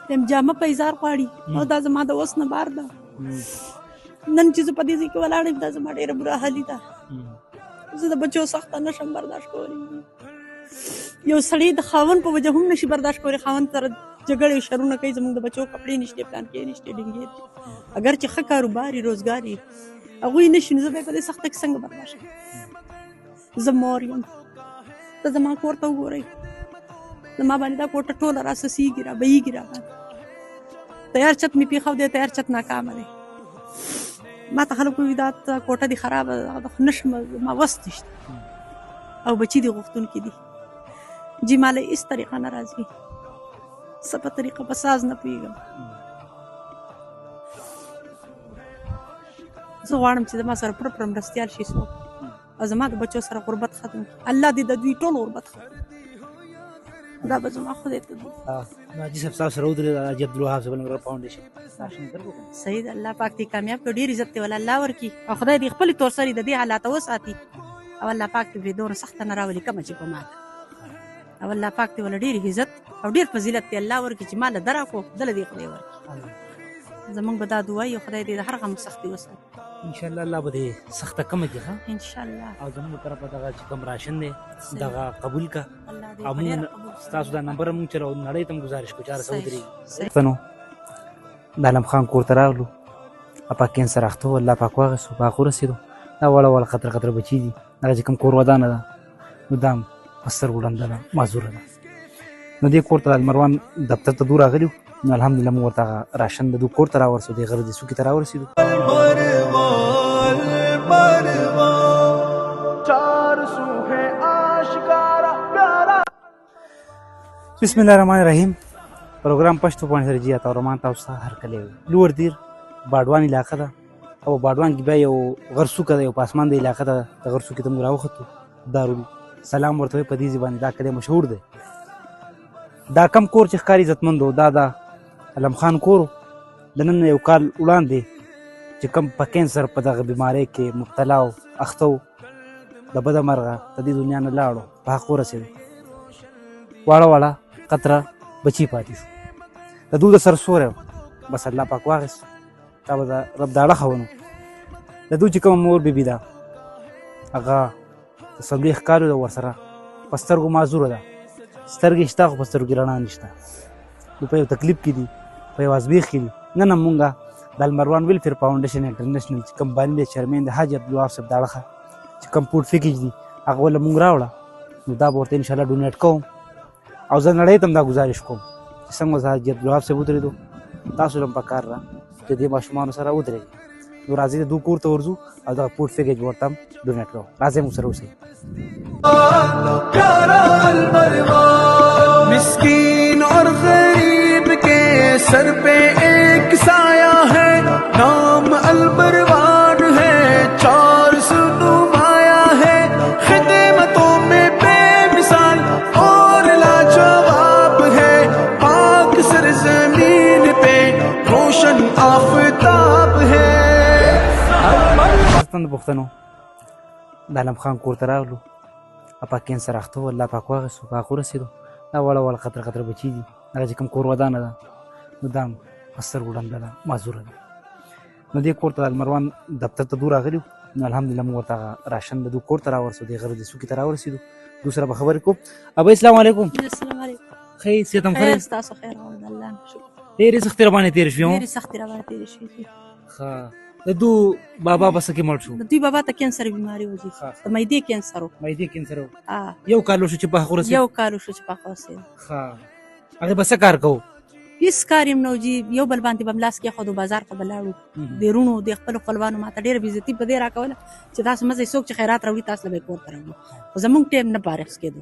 یم جامه پیزار غواړي او دا زما د وس نه بار ده. نن چې زه په دې ځای کې ولاړ یم دا زما ډېره بوره حالي ده. زه د بچو سخته نشم برداشت کولی. یو سړی د خاوند په وجه هم نشي برداشت کولی، خاوند سره جګړې شرونه کوي، زموږ د بچو کپړې نشته، پلانکې نشته، ډینګې اگر چې ښه کاروبار یې روزګار یې هغوی نشي، نو زه به یې په دې سخته کې څنګه برداشت کړم؟ زه مور یم، ته زما کور ته وګورئ، زما باندې دا کوټه ټوله راسسېږي، رابهېږي را باندې. تیار چت مې پېښو دی، تیار چت ناکامه دی. ما ته خلک وایي دا کوټه دې خرابه ده، خو نشم، ما وس نشته او بچي دې غوښتونکي دي. جي ما له هېڅ طریقه نه راځي، څه په طریقه په ساز نه پوهېږم. زه غواړم چې زما سره پوره پوره مرستیال شي څوک او زما د بچو سره غربت ختم کړي. الله دې د دوی ټول غربت ختم کړي. دا به زما خدای ته دي. حاجي صاحب تاسو سره ودرېد حاجي عبدالوهاب صاحب ننګرهار فاونډیشن صحیح ده. الله پاک دې کامیاب کړي، ډېر عزت دې ولا الله ورکړي او خدای دې خپلې تور سرې د دې حالاته وساتي او الله پاک دې پرې دومره سخته نه راولي کومه چې په ما ده او الله پاک دې ولا ډېر عزت او ډېر فضیلت دې الله ورکړي چې ما له ده راکړو دله دې خدای ورکړي. زمونږ به دا دعا وي خدای دې د هر غم سختي وساتي انشاءالله. الله به دې سخته کمه کړي ښه انشاءالله. او زموږ طرفه دغه چې کوم راشن دی دغه قبول کا الله دې او په ډېره موږ قبول کړي. ستاسو دا نمبر موږ چلو نړۍ ته هم ګزارش کوو چې هر څه صحیح. ودرېږي. پښتنو د عالم خان کور ته راغلو، اپا کینسر اخته و، الله پاک واغېستو، په هغه ورسېدو. دا وړه وړه قطره قطره بچي دي، دغه چې کوم کور ودانه ده نو دا هم په سترګو ړنده ده، معذوره ده. نو دې کور ته د المروان دفتر ته دو راغلي وو، نو الحمدلله موږ ورته هغه راشن د دو کور ته راورسېدو، دې غره دې څوکې ته راورسېدو. بسم الله الرحمن الرحیم. پروګرام پښتو باندې سره جی تاسو رومان تاسو هر کله لوړ دیر باډوان علاقه ده او باډوان کې بیا یو غرسوکه ده، یو پاسمان د علاقه ده، د غرسوکې ته موږ راوختو. دارالسلام ورته وایي په دې ژبه باندې، دا کلی مشهور دی. دا کم کور چې ښکاري عزتمند و دا د علم خان کور و. د نن یو کال وړاندې چې کم په کینسر په دغه بیمارۍ کې مبتلا و، اخته و، د بده مرغه د دې دنیا نه لاړو، په حق ورسېدو. واړه واړه قطره بچي پاتې شو، د دوی د سر سوری بس الله پاک واخېست. دا به د رب داړه ښونو. د دوی چې کومه مور بیبي ده هغه د څلوېښت کالو ده، ورسره په سترګو معذوره ده، سترګې شته خو په سترګو کې رڼا نشته. دوی په یو تکلیف کې دي، په یو ازبېښ کې دي. نن هم مونږ د المروان ویلفیر فاونډیشن انټرنیشنل چې کوم باني دی چیرمین د حاجي عبدالوهاب صاحب داړه چې کوم فوډ پیکیج دي هغه له مونږ راوړه، نو دا به ورته انشاءالله ډونیټ کوم او زه نړۍ ته هم دا گزارش کوم چې څنګه زه حاجي عبدالوهاب صاحب ودرېدو، تاسو له هم پکار ده چې دې ماشومانو سره ودرېږئ. نو راځئ د دوی کور ته ورځو او دغه فوډ پیکیج به ورته هم ډونیټ کوو. راځئ موږ سره اوسئ. مسکین اور غریب کے سر پہ ایک سایہ ہے، نام البروان ہے، 400 نمایاں ہے، خدمتوں میں بے مثال اور لاجواب ہے، پاک سرزمین پہ روشن آفتاب ہے. د پښتنو د عالم خان کور ته راغلو، اپا کینسر اخته و، الله پاک واغېستو، په هغه ورسېدو. دا وړه وړه قطره قطره بچي دي، هغه چې کوم کور ودانه ده نو دا هم په سترګو ړنده ده، معذوره ده. نو دې کور ته د المروان دفتر ته دو راغلي وو، نو الحمدلله موږ ورته هغه راشن د دو کور ته راورسېدو، دې غره دې څوکې ته راورسېدو. دو سره به خبرې کوو. ابا اسلام علیکم. السلام علیکم. ښه صحت هم ښه خیر دی؟ ستاسو خیر غواړم د الله نه شکر. ډېرې سختۍ راباندې تېرې شوې ډېرې سختې راباندې تېرې شوې دي. ښه د دو بابا په څه کې مړ شو؟ د دوی بابا ته کینسر بیماري و جي، ښه د معدې کینسر و. معدې کینسر و. آه. یو کال وشو چې په هغه ورسېد؟ یو کال وشو چې په هغه ورسېدو. ښه هغې به څه کار کوو؟ هېڅ کار یم نه و جي، یو بل باندې به م لاس کېښودو، بازار ته به لاړو، د وروڼو د خپلو خپلوانو ما ته ډېره بې عزتي په دې راکوله چې تاسو مه ځئ، څوک چې خیرات راوړي تاسو له به یې کور ته راوړي، خو زمونږ ټایم نه فارغ کېدو.